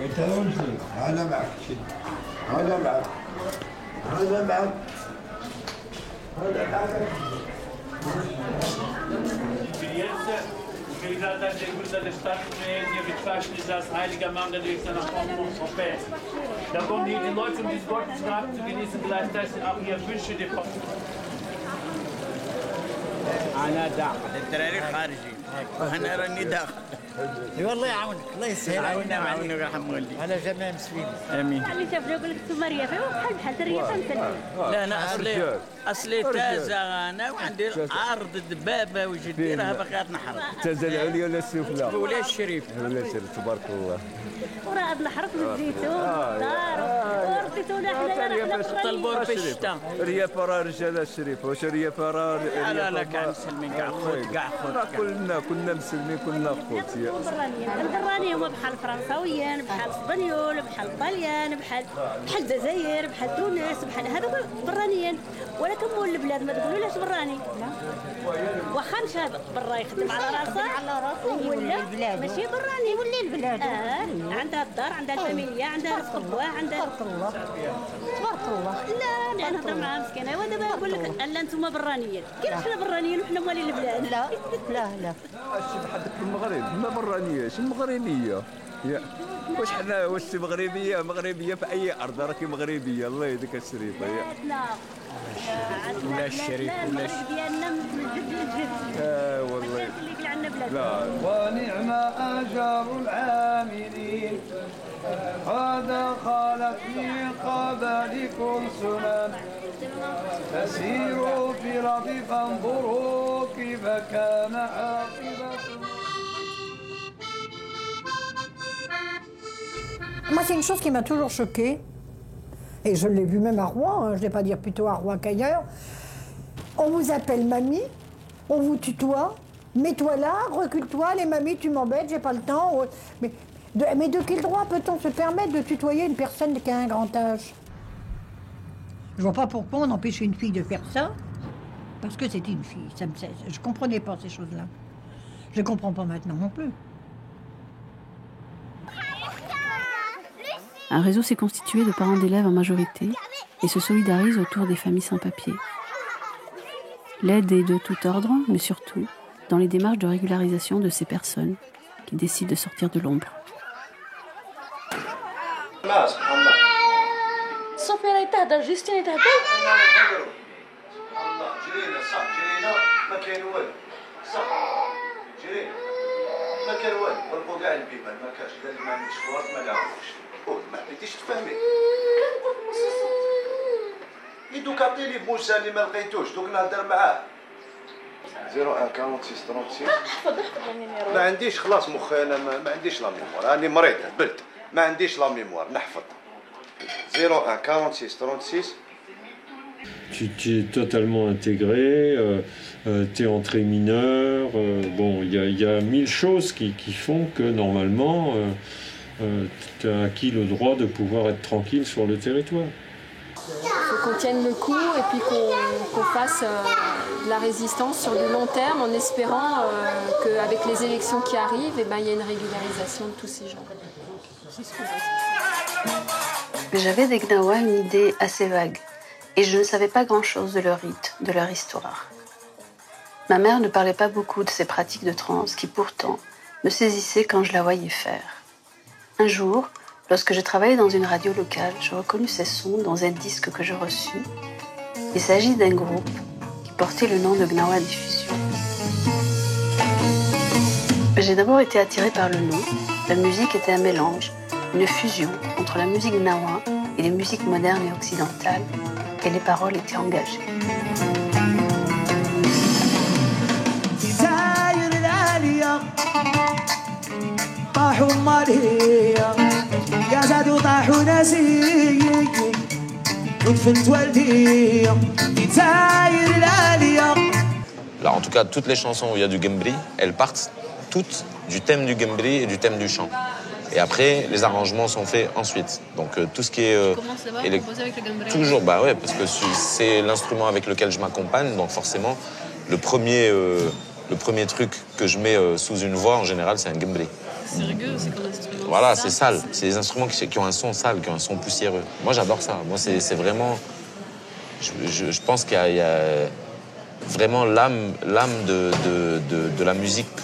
انت امشي انا معك هذا معك هذا معك هذا معك Organisadas de Gruta das Stadtmäßig, mit Faschnisas, heiliger Mann, der durch seine Form und Fest. Da kommen die Leute, um dieses Gottesgrab zu genießen, gleichzeitig auch ihre Wünsche, die أنا داخل التراريخ خارجي وأنا راني داخل والله يعاونك الله يسهل عاونا معاونك رحم والدي على جميع المسلمين آمين. اللي شاف يقول لك ثم ريافه بحال الريافه مسلمين. لا أنا أصلي تازة أنا وعندي عرض الدبابة وجدي راها باقي تنحر. تازة العليا ولا السفلى؟ ولا الشريف. ولا الشريف تبارك الله. وراه نحرق الزيتون الدار ورثيتونا حنا طلبوا في الشتاء. ريافة راه رجال الشريف واش ريافة راه لا لا كاع مسلمين كاع خوت كاع خوت. كلنا مسلمين كلنا خوت. البرانيين هما بحال الفرنساويين بحال الاسبانيول بحال الطليان بحال الجزائر بحال تونس بحال هذوك برانيين ولكن مول البلاد ما تقولولاش براني واخا مشى برا يخدم على راسه ولا ماشي براني ولا البلاد عندها الدار عندها الفاميليا عندها رزق بواه عندها تبارك الله لا انا نهضر معاها مسكينه ودابا يقول لك لا انتم برانيين كيف حنا برانيين وحنا موالين البلاد لا لا لا شي بحال داك المغرب ما برانيه شي مغربيه واش حنا واش مغربيه في اي ارض راكي مغربيه الله يهديك الشريفه لا ولا الشريف ولا ديالنا من الجد للجد والله اللي عندنا بلاد ونعم اجر العاملين هذا خالت من قبلكم سنن فسيروا في الارض فانظروا كيف كان عاقبه. Moi, c'est une chose qui m'a toujours choquée, et je l'ai vu même à Rouen, hein, je ne vais pas dire plutôt à Rouen qu'ailleurs. On vous appelle mamie, on vous tutoie, mets-toi là, recule-toi, les mamies, tu m'embêtes, j'ai pas le temps. Mais de quel droit peut-on se permettre de tutoyer une personne qui a un grand âge? Je vois pas pourquoi on empêche une fille de faire ça, parce que c'est une fille. Je comprenais pas ces choses-là. Je comprends pas maintenant non plus. Un réseau s'est constitué de parents d'élèves en majorité et se solidarise autour des familles sans papier. L'aide est de tout ordre, mais surtout dans les démarches de régularisation de ces personnes qui décident de sortir de l'ombre. بديش تفهمي دوك عطيني بوسه اللي ما لقيتوش دوك نهضر معاه 01 46 36 احفظ ما عنديش خلاص مخي انا ما عنديش لا ميموار راني مريض هبلت ما عنديش لا ميموار نحفظ 01 46 36. Tu es totalement intégré, tu es entré mineur, bon, il y a mille choses qui font que normalement tu as acquis le droit de pouvoir être tranquille sur le territoire. Il faut qu'on tienne le coup et puis qu'on fasse de la résistance sur du long terme en espérant qu'avec les élections qui arrivent, il y a une régularisation de tous ces gens. J'avais des Gnawa une idée assez vague et je ne savais pas grand-chose de leur rite, de leur histoire. Ma mère ne parlait pas beaucoup de ces pratiques de transe qui pourtant me saisissaient quand je la voyais faire. Un jour, lorsque je travaillais dans une radio locale, je reconnus ces sons dans un disque que je reçus. Il s'agit d'un groupe qui portait le nom de Gnawa Diffusion. J'ai d'abord été attirée par le nom. La musique était un mélange, une fusion entre la musique Gnawa et les musiques modernes et occidentales, et les paroles étaient engagées. Alors en tout cas, toutes les chansons où il y a du Gembri, elles partent toutes du thème du Gembri et du thème du chant. Et après, les arrangements sont faits ensuite. Donc tout ce qui est... Comment ça va composer avec le Gembri? Toujours, bah ouais, parce que c'est l'instrument avec lequel je m'accompagne, donc forcément, le premier truc que je mets sous une voix, en général, c'est un Gembri. C'est rugueux, c'est comme instrument. Voilà, c'est sale. C'est des instruments qui ont un son sale, qui ont un son poussiéreux. Moi, j'adore ça. Moi, c'est vraiment... Je pense qu'il y a vraiment l'âme de la musique,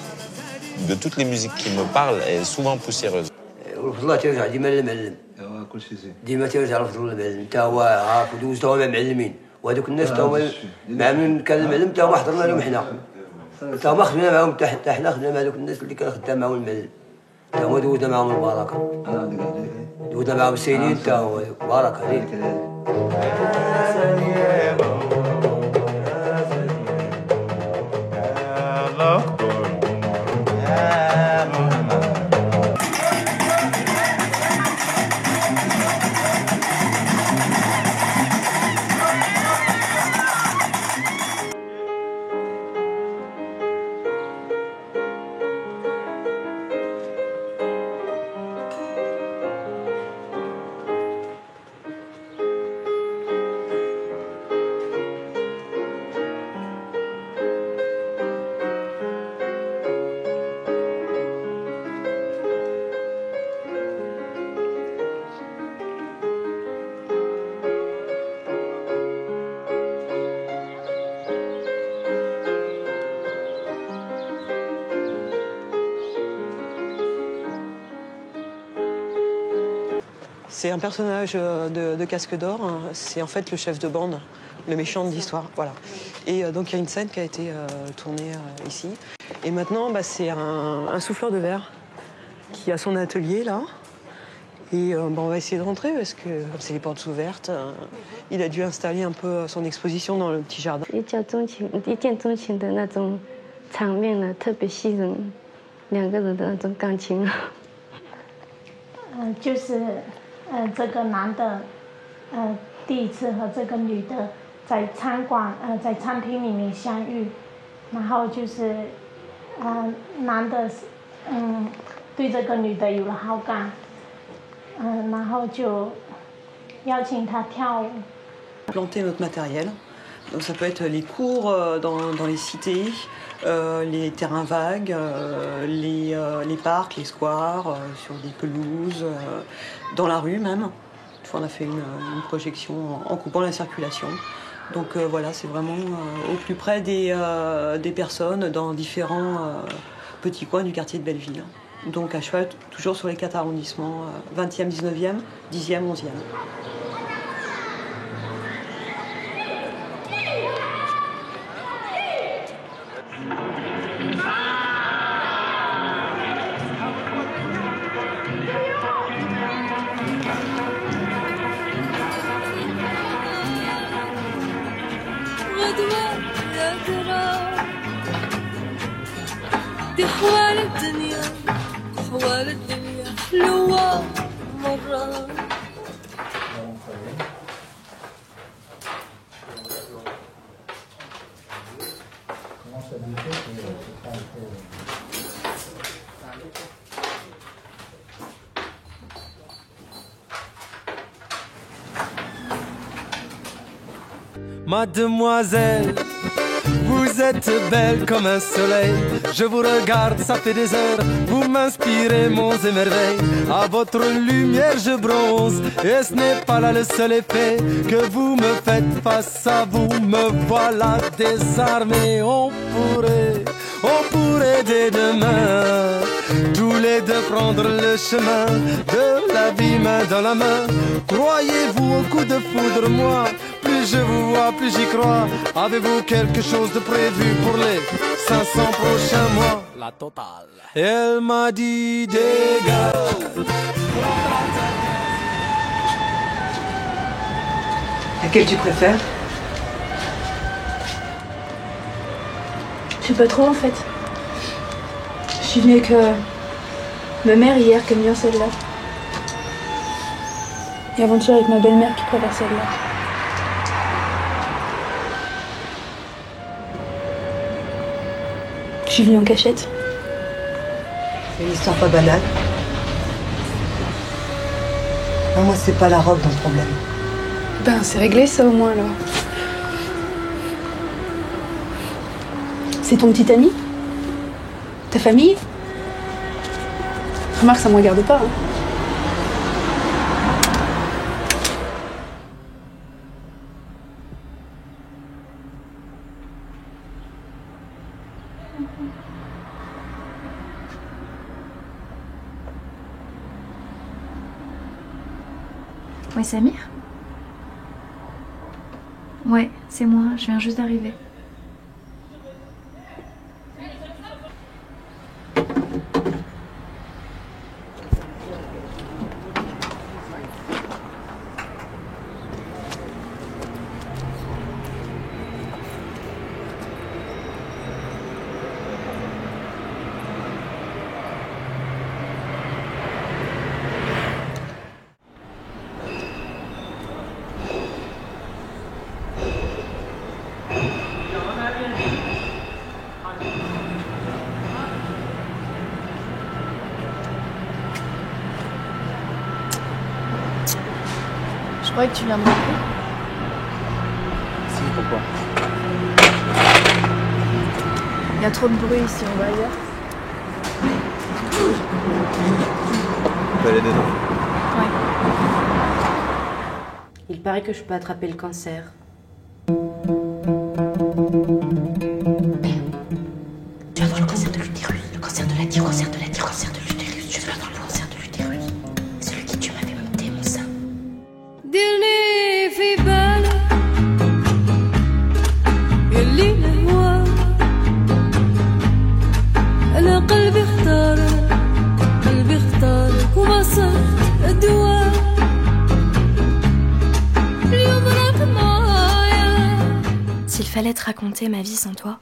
de toutes les musiques qui me parlent, est souvent poussiéreuse. والله ترجع ديما للمعلم كل شيء زين ديما ترجع للفضل المعلم تا هو عارف ودوز تا هما معلمين وهذوك الناس تا هما مع من كان المعلم تا هما حضرنا لهم حنا تا هما خدمنا معاهم تا حنا خدمنا مع هذوك الناس اللي كان خدام معاهم المعلم تا هما دوزنا معاهم البركه دوزنا معاهم السيدين تا هو بركه عليك C'est un personnage de Casque d'Or, hein. C'est en fait le chef de bande, le méchant de l'histoire, voilà. Et donc il y a une scène qui a été tournée ici. Et maintenant, c'est un souffleur de verre qui a son atelier là. Et on va essayer de rentrer parce que comme c'est les portes ouvertes, il a dû installer un peu son exposition dans le petit jardin. 一见钟情的那种场面呢，特别吸引两个人的那种感情。就是这个男的第一次和这个女的在在餐厅里面相遇，然后就是男的对这个女的有了好感，然后就邀请她跳舞。 Planter notre matériel, donc ça peut être les cours dans les cités, les terrains vagues, les parcs, les squares, sur des pelouses, dans la rue même. Une fois on a fait une projection en coupant la circulation. Donc voilà, c'est vraiment au plus près des personnes dans différents petits coins du quartier de Belleville. Donc à cheval toujours sur les 4 arrondissements, 20e, 19e, 10e, 11e. دي حوال الدنيا حلوة مرة Mademoiselle, vous êtes belle comme un soleil. Je vous regarde, ça fait des heures. Vous m'inspirez monts et merveilles. À votre lumière je bronze. Et ce n'est pas là le seul effet que vous me faites face à vous. Me voilà désarmé. On pourrait dès demain tous les deux prendre le chemin de la vie main dans la main. Croyez-vous au coup de foudre, moi? Plus je vous vois, plus j'y crois. Avez-vous quelque chose de prévu pour les 500 prochains mois? La totale. Elle m'a dit dégage. Laquelle tu préfères? Je sais pas trop en fait. Je suis venue avec ma mère hier qui aime bien celle-là. Et avant-hier avec ma belle-mère qui préfère celle-là. Je suis venue en cachette. C'est une histoire pas banale. Non, moi, c'est pas la robe dans le problème. Ben, c'est réglé ça au moins alors. C'est ton petit ami? Ta famille? Remarque, ça me regarde pas. Hein. Ouais, Samir? Ouais, c'est moi, je viens juste d'arriver. Je croyais que tu viens de rentrer. Si, pourquoi? Il y a trop de bruit ici, on va ailleurs. On peut aller dedans. Ouais. Il paraît que je peux attraper le cancer. Tu vas avoir le cancer de l'utérus, le cancer de la thyroïde, le cancer de la thyroïde, le cancer de l'utérus. Tu vas avoir le cancer de l'utérus. Celui qui tu m'avais monté mon sein. ديرني في بالك يلي الهوى أنا قلبي اختارك وما صرت الدواء اليوم راك معايا. S'il fallait te raconter ma vie sans toi,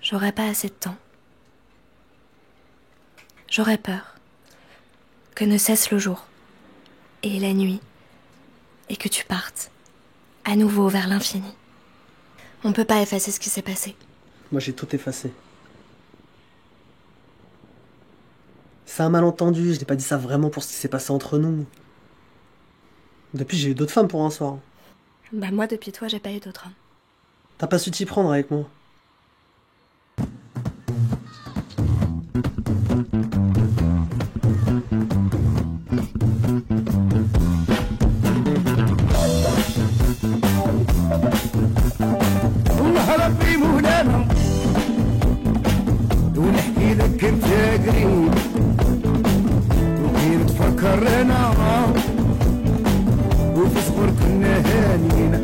j'aurais pas assez de temps. J'aurais peur que ne cesse le jour et la nuit, et que tu partes, à nouveau vers l'infini. On peut pas effacer ce qui s'est passé. Moi j'ai tout effacé. C'est un malentendu, je n'ai pas dit ça vraiment pour ce qui s'est passé entre nous. Depuis j'ai eu d'autres femmes pour un soir. Bah moi depuis toi j'ai pas eu d'autre homme. T'as pas su t'y prendre avec moi. والله ربي مولانا ونحكي لك انت قريب وكي تفكرنا وفي صغر كنا هانينا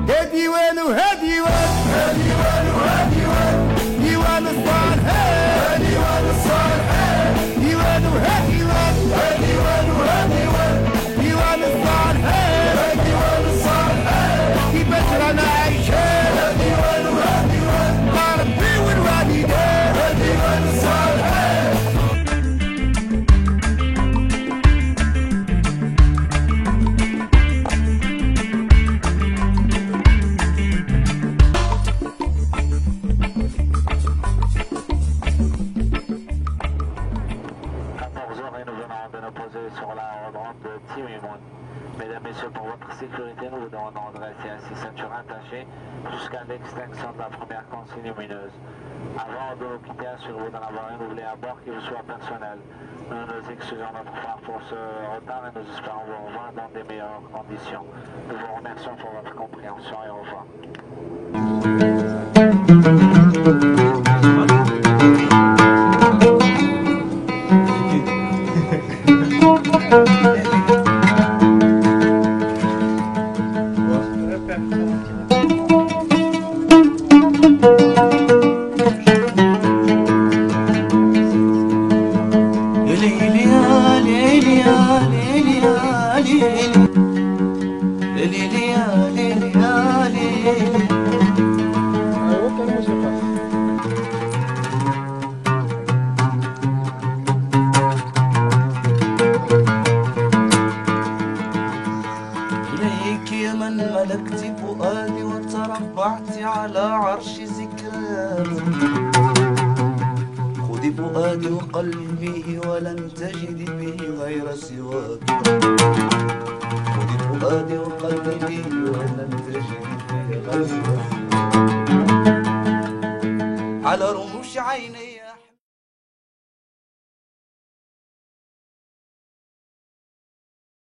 يا ديوان وها ديوان ها ديوان وها ديوان ديوان الصالحين ديوان الصالحين ديوان وها ديوان ها ديوان وها ديوان ديوان الصالحين ديوان الصالحين كيفاش رانا عايشين ها ديوان وها ديوان مع ربي والوالدين ها ديوان الصالحين. Sur l'aérodrome de Timimoun. Mesdames, Messieurs, pour votre sécurité, nous vous demandons de rester assis ceinture attachée jusqu'à l'extinction de la première consigne lumineuse. Avant de nous quitter, assurez-vous d'en avoir un oublié à bord qui vous soit personnel. Nous nous excusons notre part pour ce retard et nous espérons vous revoir dans des meilleures conditions. Nous vous remercions pour votre compréhension et au revoir. إليك يا من ملكت فؤادي وتربعت على عرش ذكرياتي خذي فؤادي وقلبي ولن تجد به غير سواك خذي فؤادي وقلبي ولن تجد به غير سواك